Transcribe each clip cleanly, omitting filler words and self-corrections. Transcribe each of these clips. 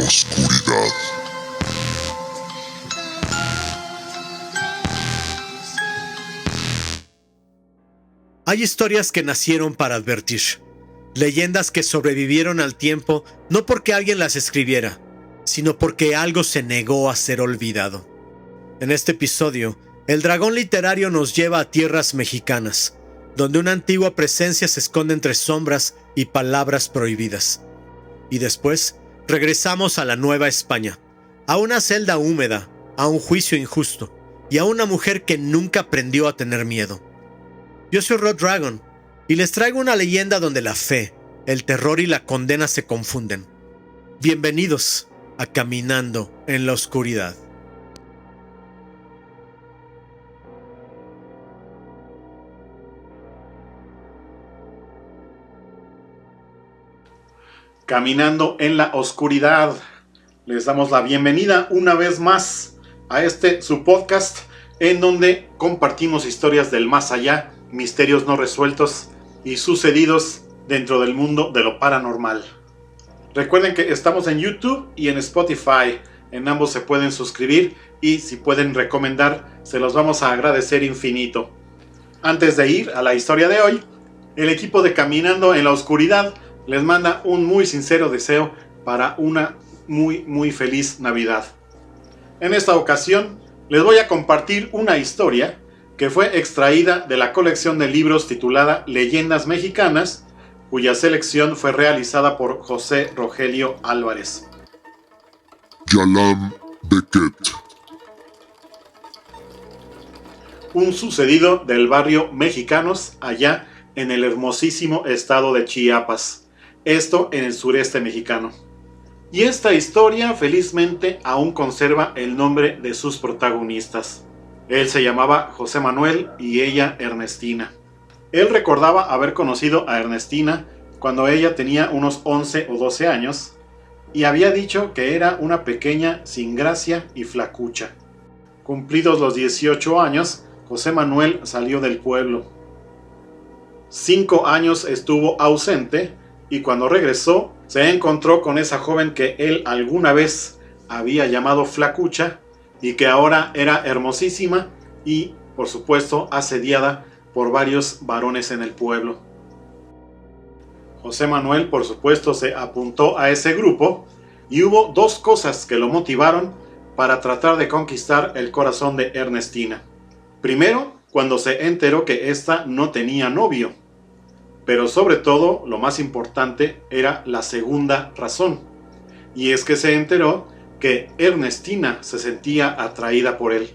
oscuridad. Hay historias que nacieron para advertir, leyendas que sobrevivieron al tiempo no porque alguien las escribiera, sino porque algo se negó a ser olvidado. En este episodio, el dragón literario nos lleva a tierras mexicanas, donde una antigua presencia se esconde entre sombras y palabras prohibidas. Y después, regresamos a la Nueva España, a una celda húmeda, a un juicio injusto y a una mujer que nunca aprendió a tener miedo. Yo soy Rod Dragon y les traigo una leyenda donde la fe, el terror y la condena se confunden. Bienvenidos a Caminando en la Oscuridad. Caminando en la Oscuridad. Les damos la bienvenida una vez más a su podcast en donde compartimos historias del más allá, misterios no resueltos y sucedidos dentro del mundo de lo paranormal. Recuerden que estamos en YouTube y en Spotify. En ambos se pueden suscribir y si pueden recomendar, se los vamos a agradecer infinito. Antes de ir a la historia de hoy, el equipo de Caminando en la Oscuridad les manda un muy sincero deseo para una muy feliz Navidad. En esta ocasión les voy a compartir una historia que fue extraída de la colección de libros titulada Leyendas Mexicanas, cuya selección fue realizada por José Rogelio Álvarez. Yalam Becket. Un sucedido del barrio Mexicanos, allá en el hermosísimo estado de Chiapas, esto en el sureste mexicano. Y esta historia felizmente aún conserva el nombre de sus protagonistas. Él se llamaba José Manuel y ella Ernestina. Él recordaba haber conocido a Ernestina cuando ella tenía unos 11 o 12 años y había dicho que era una pequeña sin gracia y flacucha. Cumplidos los 18 años, José Manuel salió del pueblo. 5 años estuvo ausente y cuando regresó se encontró con esa joven que él alguna vez había llamado flacucha y que ahora era hermosísima y, por supuesto, asediada por varios varones en el pueblo. José Manuel, por supuesto, se apuntó a ese grupo y hubo dos cosas que lo motivaron para tratar de conquistar el corazón de Ernestina. Primero, cuando se enteró que ésta no tenía novio. Pero sobre todo, lo más importante era la segunda razón. Y es que se enteró que Ernestina se sentía atraída por él.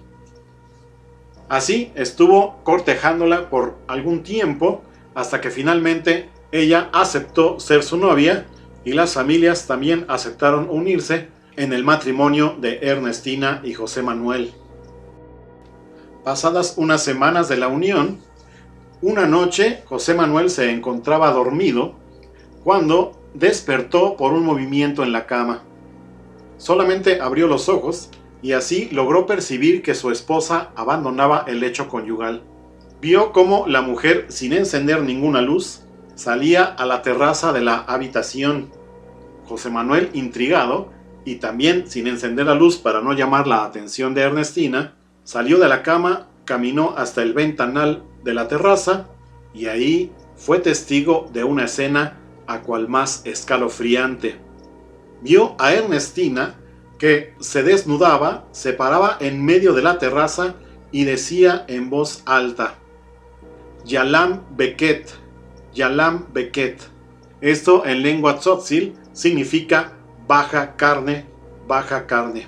Así estuvo cortejándola por algún tiempo hasta que finalmente ella aceptó ser su novia y las familias también aceptaron unirse en el matrimonio de Ernestina y José Manuel. Pasadas unas semanas de la unión, una noche José Manuel se encontraba dormido cuando despertó por un movimiento en la cama. Solamente abrió los ojos y así logró percibir que su esposa abandonaba el lecho conyugal. Vio cómo la mujer, sin encender ninguna luz, salía a la terraza de la habitación. José Manuel, intrigado y también sin encender la luz para no llamar la atención de Ernestina, salió de la cama, caminó hasta el ventanal de la terraza y ahí fue testigo de una escena a cual más escalofriante. Vio a Ernestina que se desnudaba, se paraba en medio de la terraza y decía en voz alta: Yalam Becket, Yalam Becket. Esto en lengua tzotzil significa baja carne, baja carne.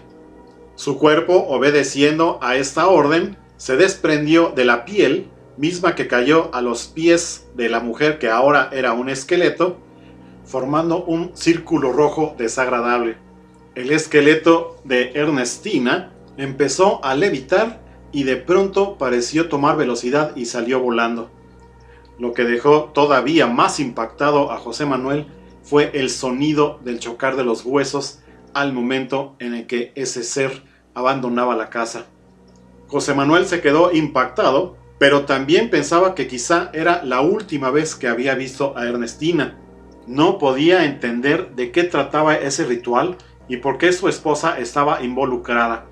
Su cuerpo, obedeciendo a esta orden, se desprendió de la piel, misma que cayó a los pies de la mujer que ahora era un esqueleto, formando un círculo rojo desagradable. El esqueleto de Ernestina empezó a levitar y de pronto pareció tomar velocidad y salió volando. Lo que dejó todavía más impactado a José Manuel fue el sonido del chocar de los huesos al momento en el que ese ser abandonaba la casa. José Manuel se quedó impactado, pero también pensaba que quizá era la última vez que había visto a Ernestina. No podía entender de qué trataba ese ritual y por qué su esposa estaba involucrada.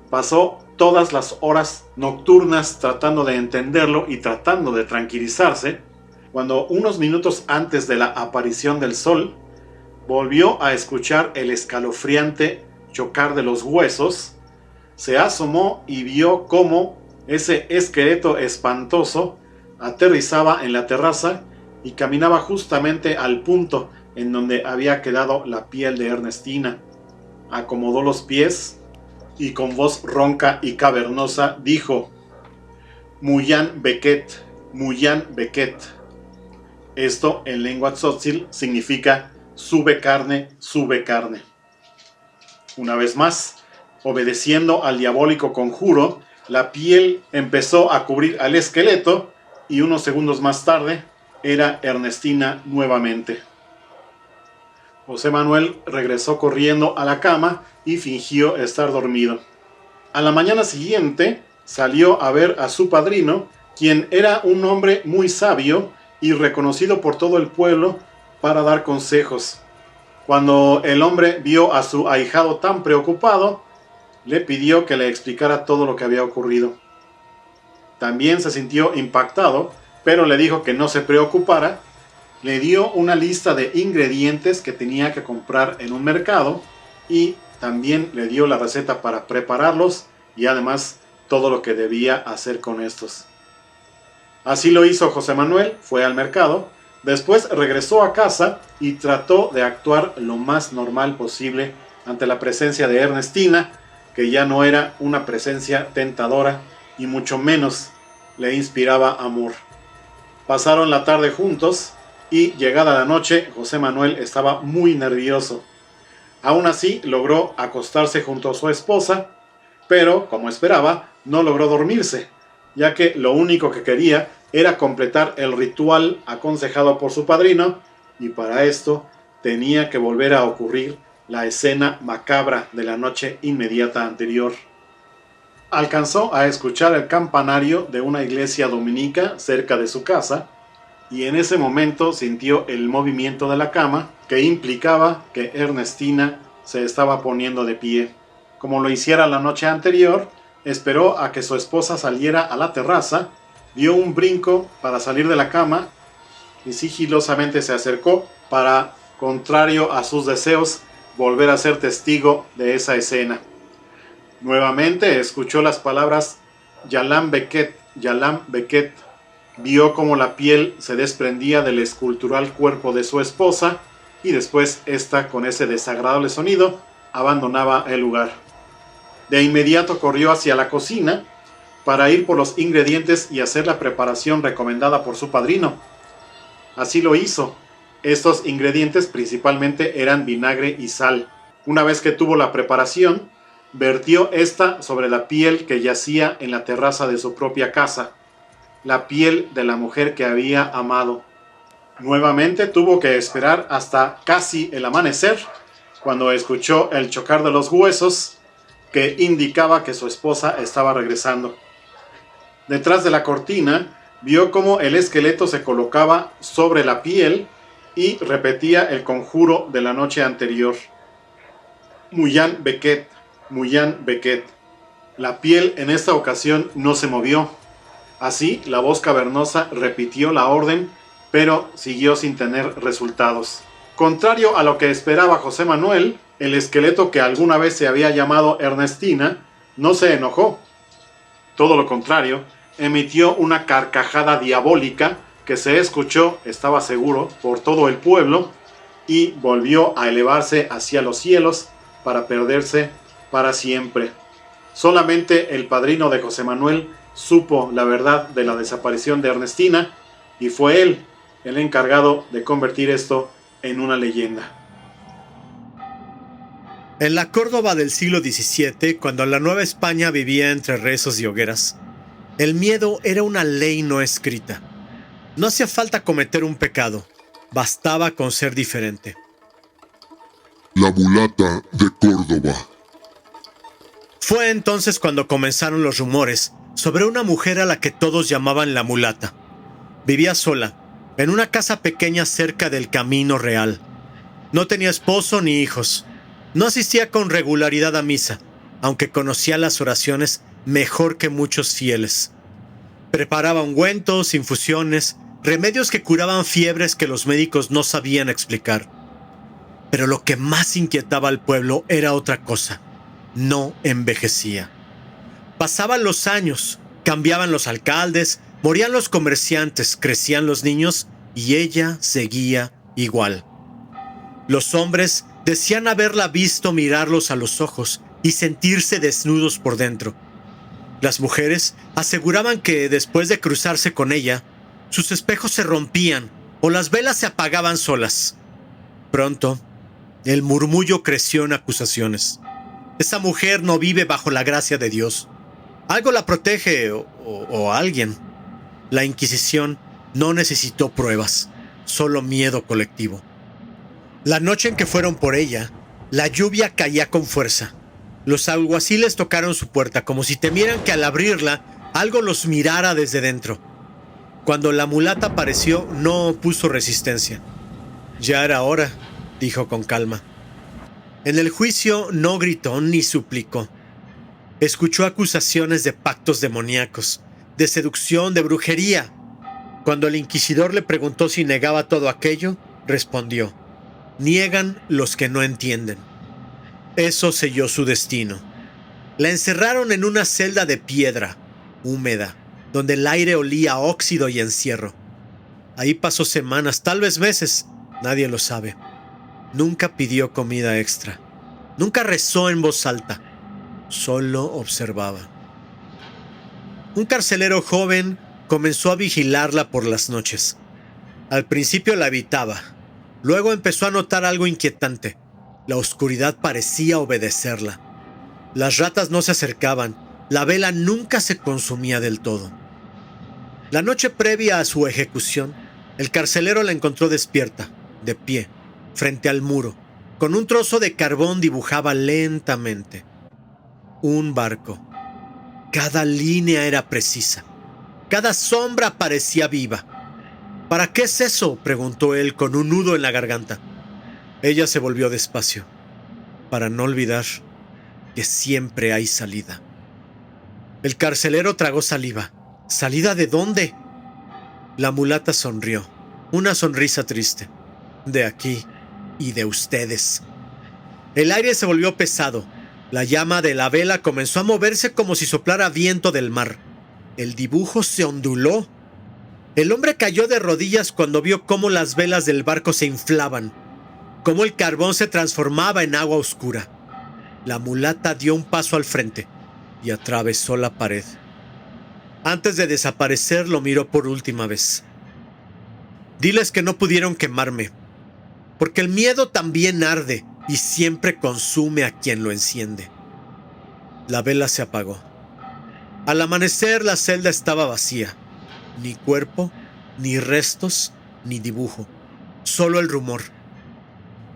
Pasó todas las horas nocturnas tratando de entenderlo y tratando de tranquilizarse, cuando unos minutos antes de la aparición del sol, volvió a escuchar el escalofriante chocar de los huesos, se asomó y vio cómo ese esqueleto espantoso aterrizaba en la terraza y caminaba justamente al punto en donde había quedado la piel de Ernestina. Acomodó los pies y con voz ronca y cavernosa dijo: Muyan Beket, Muyan Beket. Esto en lengua tzotzil significa sube carne, sube carne. Una vez más, obedeciendo al diabólico conjuro, la piel empezó a cubrir al esqueleto y unos segundos más tarde era Ernestina nuevamente. José Manuel regresó corriendo a la cama y fingió estar dormido. A la mañana siguiente salió a ver a su padrino, quien era un hombre muy sabio y reconocido por todo el pueblo para dar consejos. Cuando el hombre vio a su ahijado tan preocupado, le pidió que le explicara todo lo que había ocurrido. También se sintió impactado, pero le dijo que no se preocupara. Le dio una lista de ingredientes que tenía que comprar en un mercado y también le dio la receta para prepararlos y además todo lo que debía hacer con estos. Así lo hizo José Manuel, fue al mercado, después regresó a casa y trató de actuar lo más normal posible ante la presencia de Ernestina, que ya no era una presencia tentadora y mucho menos le inspiraba amor. Pasaron la tarde juntos y llegada la noche José Manuel estaba muy nervioso. Aún así logró acostarse junto a su esposa, pero como esperaba no logró dormirse, ya que lo único que quería era completar el ritual aconsejado por su padrino, y para esto tenía que volver a ocurrir la escena macabra de la noche inmediata anterior. Alcanzó a escuchar el campanario de una iglesia dominica cerca de su casa, y en ese momento sintió el movimiento de la cama, que implicaba que Ernestina se estaba poniendo de pie. Como lo hiciera la noche anterior, esperó a que su esposa saliera a la terraza, dio un brinco para salir de la cama y sigilosamente se acercó para, contrario a sus deseos, volver a ser testigo de esa escena. Nuevamente escuchó las palabras Yalam Beket, Yalam Beket. Vio cómo la piel se desprendía del escultural cuerpo de su esposa y después ésta, con ese desagradable sonido, abandonaba el lugar. De inmediato corrió hacia la cocina para ir por los ingredientes y hacer la preparación recomendada por su padrino. Así lo hizo. Estos ingredientes principalmente eran vinagre y sal. Una vez que tuvo la preparación, vertió esta sobre la piel que yacía en la terraza de su propia casa, la piel de la mujer que había amado. Nuevamente tuvo que esperar hasta casi el amanecer, cuando escuchó el chocar de los huesos, que indicaba que su esposa estaba regresando. Detrás de la cortina, vio cómo el esqueleto se colocaba sobre la piel y repetía el conjuro de la noche anterior. Muyan Beket, Muyan Beket. La piel en esta ocasión no se movió. Así, la voz cavernosa repitió la orden, pero siguió sin tener resultados. Contrario a lo que esperaba José Manuel, el esqueleto que alguna vez se había llamado Ernestina no se enojó. Todo lo contrario, emitió una carcajada diabólica que se escuchó, estaba seguro, por todo el pueblo y volvió a elevarse hacia los cielos para perderse para siempre. Solamente el padrino de José Manuel supo la verdad de la desaparición de Ernestina y fue él el encargado de convertir esto en una leyenda. En la Córdoba del siglo XVII, cuando la Nueva España vivía entre rezos y hogueras, el miedo era una ley no escrita. No hacía falta cometer un pecado, bastaba con ser diferente. La mulata de Córdoba. Fue entonces cuando comenzaron los rumores sobre una mujer a la que todos llamaban la mulata. Vivía sola, en una casa pequeña cerca del Camino Real. No tenía esposo ni hijos. No asistía con regularidad a misa, aunque conocía las oraciones mejor que muchos fieles. Preparaba ungüentos, infusiones, remedios que curaban fiebres que los médicos no sabían explicar. Pero lo que más inquietaba al pueblo era otra cosa. No envejecía. Pasaban los años, cambiaban los alcaldes, morían los comerciantes, crecían los niños y ella seguía igual. Los hombres decían haberla visto mirarlos a los ojos y sentirse desnudos por dentro. Las mujeres aseguraban que después de cruzarse con ella, sus espejos se rompían o las velas se apagaban solas. Pronto, el murmullo creció en acusaciones. Esa mujer no vive bajo la gracia de Dios. Algo la protege o alguien. La Inquisición no necesitó pruebas, solo miedo colectivo. La noche en que fueron por ella, la lluvia caía con fuerza. Los alguaciles tocaron su puerta como si temieran que al abrirla algo los mirara desde dentro. Cuando la mulata apareció, no opuso resistencia. Ya era hora, dijo con calma. En el juicio no gritó ni suplicó. Escuchó acusaciones de pactos demoníacos, de seducción, de brujería. Cuando el inquisidor le preguntó si negaba todo aquello, respondió: niegan los que no entienden. Eso selló su destino. La encerraron en una celda de piedra, húmeda, donde el aire olía a óxido y encierro. Ahí pasó semanas, tal vez meses, nadie lo sabe. Nunca pidió comida extra. Nunca rezó en voz alta. Solo observaba. Un carcelero joven comenzó a vigilarla por las noches. Al principio la evitaba. Luego empezó a notar algo inquietante. La oscuridad parecía obedecerla. Las ratas no se acercaban. La vela nunca se consumía del todo. La noche previa a su ejecución, el carcelero la encontró despierta, de pie, frente al muro. Con un trozo de carbón dibujaba lentamente un barco. Cada línea era precisa. Cada sombra parecía viva. ¿Para qué es eso?, preguntó él con un nudo en la garganta. Ella se volvió despacio. Para no olvidar que siempre hay salida. El carcelero tragó saliva. ¿Salida de dónde? La mulata sonrió. Una sonrisa triste. De aquí y de ustedes. El aire se volvió pesado. La llama de la vela comenzó a moverse como si soplara viento del mar. El dibujo se onduló. El hombre cayó de rodillas cuando vio cómo las velas del barco se inflaban, cómo el carbón se transformaba en agua oscura. La mulata dio un paso al frente y atravesó la pared. Antes de desaparecer, lo miró por última vez. Diles que no pudieron quemarme, porque el miedo también arde y siempre consume a quien lo enciende. La vela se apagó. Al amanecer, la celda estaba vacía. Ni cuerpo, ni restos, ni dibujo. Solo el rumor.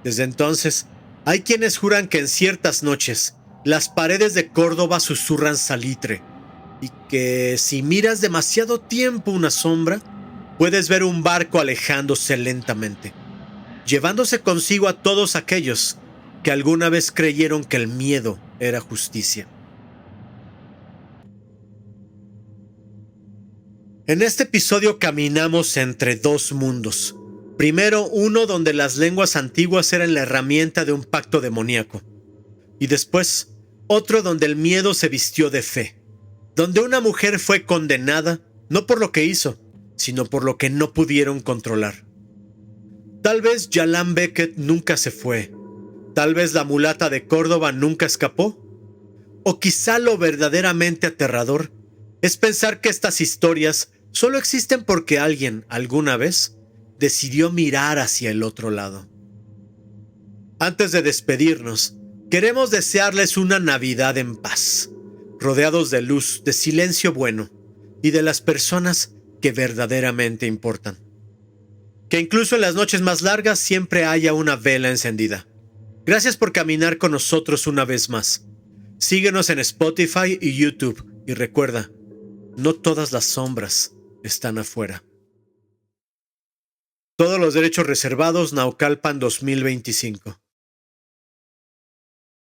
Desde entonces, hay quienes juran que en ciertas noches las paredes de Córdoba susurran salitre y que si miras demasiado tiempo una sombra, puedes ver un barco alejándose lentamente, llevándose consigo a todos aquellos que alguna vez creyeron que el miedo era justicia. En este episodio caminamos entre dos mundos. Primero, uno donde las lenguas antiguas eran la herramienta de un pacto demoníaco. Y después, otro donde el miedo se vistió de fe. Donde una mujer fue condenada, no por lo que hizo, sino por lo que no pudieron controlar. Tal vez Yalán Beckett nunca se fue. Tal vez la mulata de Córdoba nunca escapó. O quizá lo verdaderamente aterrador es pensar que estas historias solo existen porque alguien, alguna vez, decidió mirar hacia el otro lado. Antes de despedirnos, queremos desearles una Navidad en paz, rodeados de luz, de silencio bueno y de las personas que verdaderamente importan. Que incluso en las noches más largas siempre haya una vela encendida. Gracias por caminar con nosotros una vez más. Síguenos en Spotify y YouTube y recuerda, no todas las sombras están afuera. Todos los derechos reservados, Naucalpan 2025.